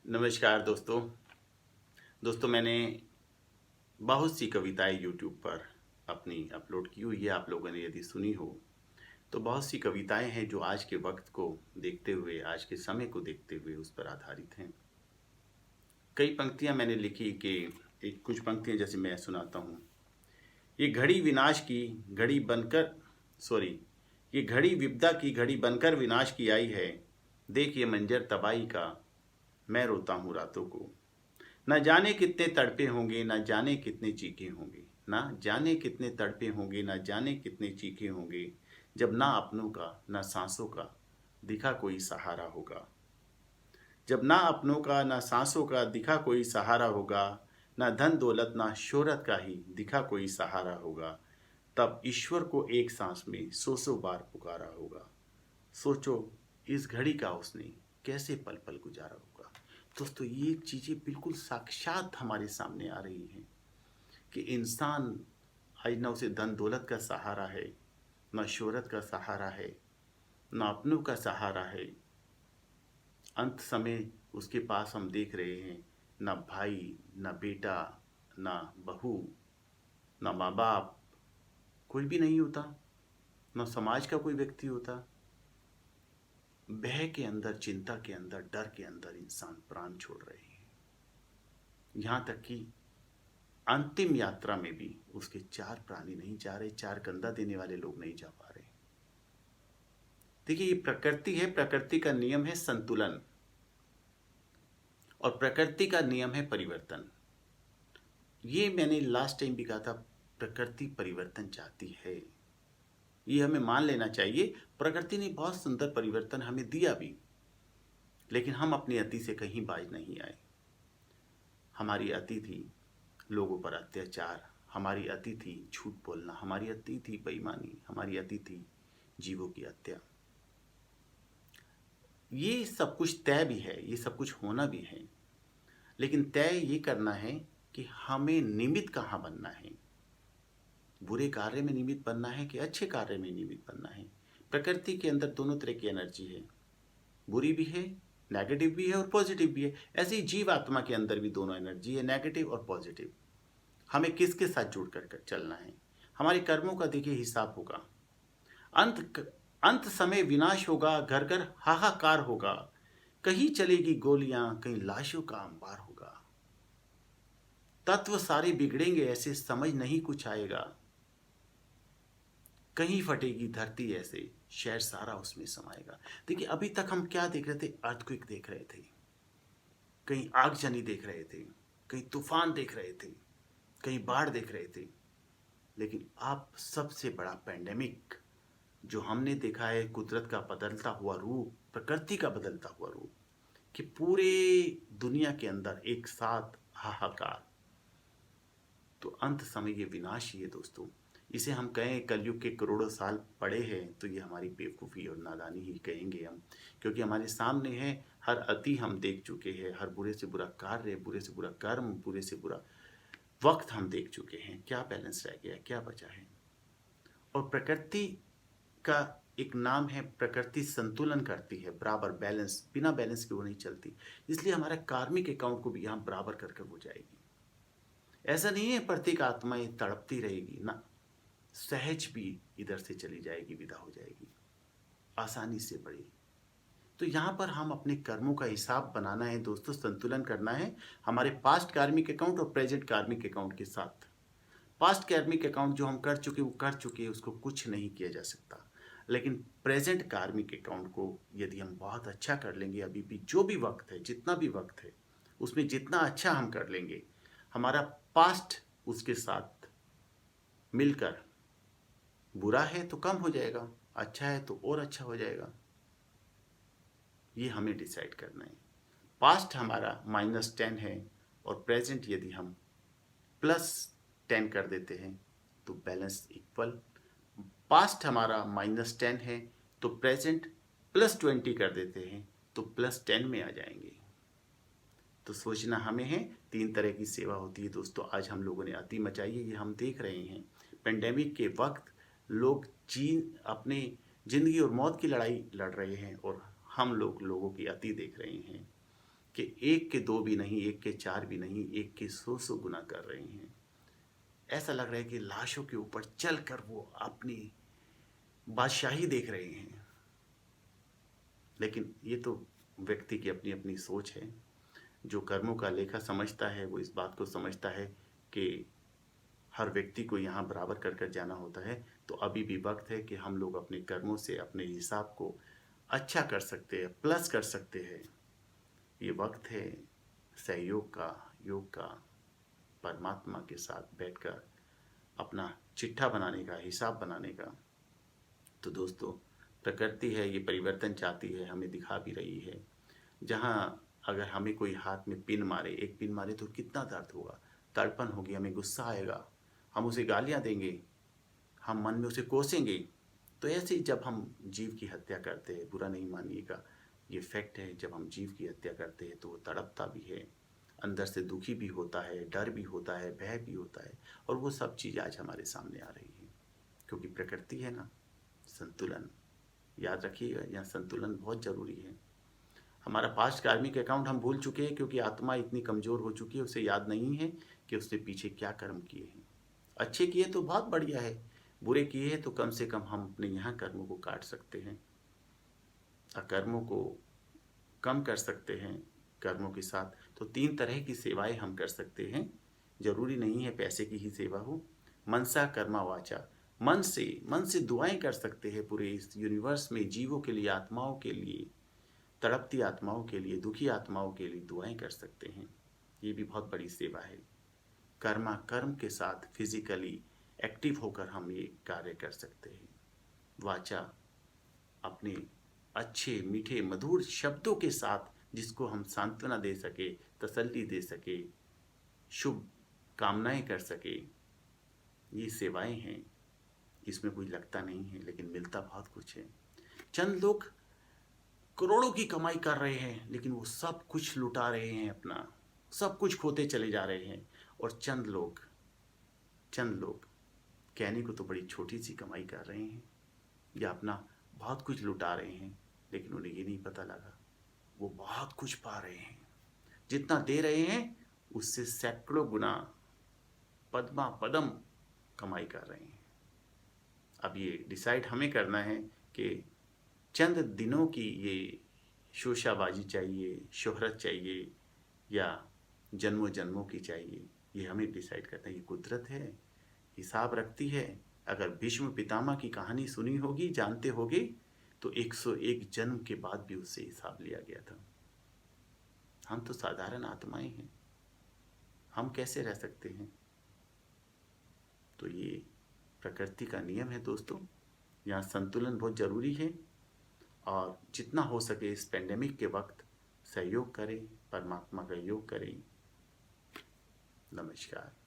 नमस्कार दोस्तों मैंने बहुत सी कविताएं YouTube पर अपनी अपलोड की हुई है। आप लोगों ने यदि सुनी हो तो बहुत सी कविताएं हैं जो आज के वक्त को देखते हुए, आज के समय को देखते हुए उस पर आधारित हैं। कई पंक्तियां मैंने लिखी कि एक कुछ पंक्तियां जैसे मैं सुनाता हूँ। ये घड़ी विनाश की घड़ी बनकर सॉरी ये घड़ी विपदा की घड़ी बनकर विनाश की आई है। देख ये मंजर तबाही का, मैं रोता हूँ रातों को। न जाने कितने तड़पे होंगे, न जाने कितने चीखे होंगे, न जाने कितने तड़पे होंगे, न जाने कितने चीखे होंगे, जब ना अपनों का न सांसों का दिखा कोई सहारा होगा। जब ना अपनों का न सांसों का दिखा कोई सहारा होगा, न धन दौलत न शोहरत का ही दिखा कोई सहारा होगा, तब ईश्वर को एक सांस में सौ सौ बार पुकारा होगा। सोचो इस घड़ी का उसने कैसे पल पल गुजारा होगा। दोस्तों ये चीज़ें बिल्कुल साक्षात हमारे सामने आ रही हैं कि इंसान आज न उसे धन दौलत का सहारा है, न शोहरत का सहारा है, न अपनों का सहारा है। अंत समय उसके पास हम देख रहे हैं न भाई, न बेटा, न बहू, न माँ बाप, कोई भी नहीं होता, न समाज का कोई व्यक्ति होता। भय के अंदर, चिंता के अंदर, डर के अंदर इंसान प्राण छोड़ रहे हैं। यहाँ तक कि अंतिम यात्रा में भी उसके चार प्राणी नहीं जा रहे, चार कंधा देने वाले लोग नहीं जा पा रहे। देखिए ये प्रकृति है, प्रकृति का नियम है संतुलन और प्रकृति का नियम है परिवर्तन। ये मैंने लास्ट टाइम भी कहा था, प्रकृति परिवर्तन चाहती है, ये हमें मान लेना चाहिए। प्रकृति ने बहुत सुंदर परिवर्तन हमें दिया भी, लेकिन हम अपनी अति से कहीं बाज नहीं आए। हमारी अति थी लोगों पर अत्याचार, हमारी अति थी झूठ बोलना, हमारी अति थी बेईमानी, हमारी अति थी जीवों की हत्या। ये सब कुछ तय भी है, ये सब कुछ होना भी है, लेकिन तय ये करना है कि हमें निमित्त कहाँ बनना है। बुरे कार्य में निमित्त बनना है कि अच्छे कार्य में निमित्त बनना है। प्रकृति के अंदर दोनों तरह की एनर्जी है, बुरी भी है, नेगेटिव भी है और पॉजिटिव भी है। ऐसे ही जीव आत्मा के अंदर भी दोनों एनर्जी है, नेगेटिव और पॉजिटिव। हमें किसके साथ जुड़ कर चलना है। हमारे कर्मों का देखिए हिसाब होगा। अंत समय विनाश होगा, घर घर हाहाकार होगा, कहीं चलेगी गोलियां, कहीं लाशों का अंबार होगा। तत्व सारे बिगड़ेंगे, ऐसे समझ नहीं कुछ आएगा। कहीं फटेगी धरती ऐसे, शहर सारा उसमें समाएगा। देखिए अभी तक हम क्या देख रहे थे, अर्थक्वेक देख रहे थे, कहीं आगजनी देख रहे थे, कहीं तूफान देख रहे थे, कहीं बाढ़ देख रहे थे। लेकिन अब सबसे बड़ा पैंडेमिक जो हमने देखा है, कुदरत का बदलता हुआ रूप, प्रकृति का बदलता हुआ रूप, कि पूरे दुनिया के अंदर एक साथ हाहाकार। तो अंत समय ये विनाश ही है दोस्तों। इसे हम कहें कलयुग के करोड़ों साल पड़े हैं तो ये हमारी बेवकूफ़ी और नादानी ही कहेंगे हम, क्योंकि हमारे सामने है हर अति हम देख चुके हैं, हर बुरे से बुरा कार्य, बुरे से बुरा कर्म, बुरे से बुरा वक्त हम देख चुके हैं। क्या बैलेंस रह गया, क्या बचा है। और प्रकृति का एक नाम है, प्रकृति संतुलन करती है, बराबर बैलेंस, बिना बैलेंस के वो नहीं चलती। इसलिए हमारा कार्मिक अकाउंट को भी यहाँ बराबर कर वो जाएगी। ऐसा नहीं है प्रत्येक आत्मा ये तड़पती रहेगी ना, सहज भी इधर से चली जाएगी, विदा हो जाएगी, आसानी से बड़ी। तो यहाँ पर हम अपने कर्मों का हिसाब बनाना है दोस्तों, संतुलन करना है हमारे पास्ट कार्मिक अकाउंट और प्रेजेंट कार्मिक अकाउंट के साथ। पास्ट कार्मिक अकाउंट जो हम कर चुके वो कर चुके, उसको कुछ नहीं किया जा सकता। लेकिन प्रेजेंट कार्मिक अकाउंट को यदि हम बहुत अच्छा कर लेंगे, अभी भी जो भी वक्त है, जितना भी वक्त है, उसमें जितना अच्छा हम कर लेंगे, हमारा पास्ट उसके साथ मिलकर, बुरा है तो कम हो जाएगा, अच्छा है तो और अच्छा हो जाएगा। ये हमें डिसाइड करना है। पास्ट हमारा -10 है और प्रेजेंट यदि हम +10 कर देते हैं तो बैलेंस इक्वल। पास्ट हमारा -10 है तो प्रेजेंट +20 कर देते हैं तो +10 में आ जाएंगे। तो सोचना हमें है, 3 तरह की सेवा होती है दोस्तों। आज हम लोगों ने अति मचाई है, ये हम देख रहे हैं। पेंडेमिक के वक्त लोग अपने ज़िंदगी और मौत की लड़ाई लड़ रहे हैं और हम लोगों की अति देख रहे हैं। कि एक के दो भी नहीं, एक के चार भी नहीं, एक के सौ सौ गुना कर रहे हैं। ऐसा लग रहा है कि लाशों के ऊपर चलकर वो अपनी बादशाही देख रहे हैं। लेकिन ये तो व्यक्ति की अपनी अपनी सोच है। जो कर्मों का लेखा समझता है वो इस बात को समझता है कि हर व्यक्ति को यहाँ बराबर कर कर जाना होता है। तो अभी भी वक्त है कि हम लोग अपने कर्मों से अपने हिसाब को अच्छा कर सकते हैं, प्लस कर सकते हैं। ये वक्त है सहयोग का, योग का, परमात्मा के साथ बैठकर अपना चिट्ठा बनाने का, हिसाब बनाने का। तो दोस्तों, प्रकृति है, ये परिवर्तन चाहती है, हमें दिखा भी रही है। जहाँ अगर हमें कोई हाथ में पिन मारे, एक पिन मारे तो कितना दर्द होगा, तड़पन होगी, हमें गुस्सा आएगा, हम उसे गालियाँ देंगे, हम मन में उसे कोसेंगे। तो ऐसे ही जब हम जीव की हत्या करते हैं, बुरा नहीं मानिएगा, ये फैक्ट है, जब हम जीव की हत्या करते हैं तो वो तड़पता भी है, अंदर से दुखी भी होता है, डर भी होता है, भय भी होता है। और वो सब चीज़ आज हमारे सामने आ रही है, क्योंकि प्रकृति है ना, संतुलन। याद रखिएगा, यहाँ संतुलन बहुत ज़रूरी है। हमारा पास्ट कार्मिक अकाउंट हम भूल चुके हैं, क्योंकि आत्मा इतनी कमज़ोर हो चुकी है, उसे याद नहीं है कि उसने पीछे क्या कर्म किए हैं। अच्छे किए तो बहुत बढ़िया है, बुरे किए हैं तो कम से कम हम अपने यहाँ कर्मों को काट सकते हैं, अकर्मों को कम कर सकते हैं कर्मों के साथ। तो 3 तरह की सेवाएं हम कर सकते हैं, जरूरी नहीं है पैसे की ही सेवा हो। मनसा कर्मा वाचा, मन से दुआएं कर सकते हैं पूरे इस यूनिवर्स में जीवों के लिए, आत्माओं के लिए, तड़पती आत्माओं के लिए, दुखी आत्माओं के लिए दुआएं कर सकते हैं। ये भी बहुत बड़ी सेवा है। कर्मा, कर्म के साथ फिजिकली एक्टिव होकर हम ये कार्य कर सकते हैं। वाचा, अपने अच्छे मीठे मधुर शब्दों के साथ जिसको हम सांत्वना दे सके, तसल्ली दे सके, शुभ कामनाएं कर सके, ये सेवाएं हैं। इसमें कुछ लगता नहीं है, लेकिन मिलता बहुत कुछ है। चंद लोग करोड़ों की कमाई कर रहे हैं, लेकिन वो सब कुछ लुटा रहे हैं, अपना सब कुछ खोते चले जा रहे हैं। और चंद लोग कहने को तो बड़ी छोटी सी कमाई कर रहे हैं या अपना बहुत कुछ लुटा रहे हैं, लेकिन उन्हें ये नहीं पता लगा वो बहुत कुछ पा रहे हैं। जितना दे रहे हैं उससे सैकड़ों गुना पद्मा पदम कमाई कर रहे हैं। अब ये डिसाइड हमें करना है कि चंद दिनों की ये शोशाबाजी चाहिए, शोहरत चाहिए, या जन्मों जन्मों की चाहिए, ये हमें डिसाइड करना है। ये कुदरत है, हिसाब रखती है। अगर भीष्म पितामह की कहानी सुनी होगी, जानते होगे, तो 101 जन्म के बाद भी उससे हिसाब लिया गया था। हम तो साधारण आत्माएं हैं, हम कैसे रह सकते हैं? तो ये प्रकृति का नियम है दोस्तों, यहाँ संतुलन बहुत ज़रूरी है। और जितना हो सके इस पेंडेमिक के वक्त सहयोग करें, परमात्मा का योग करें। नमस्कार।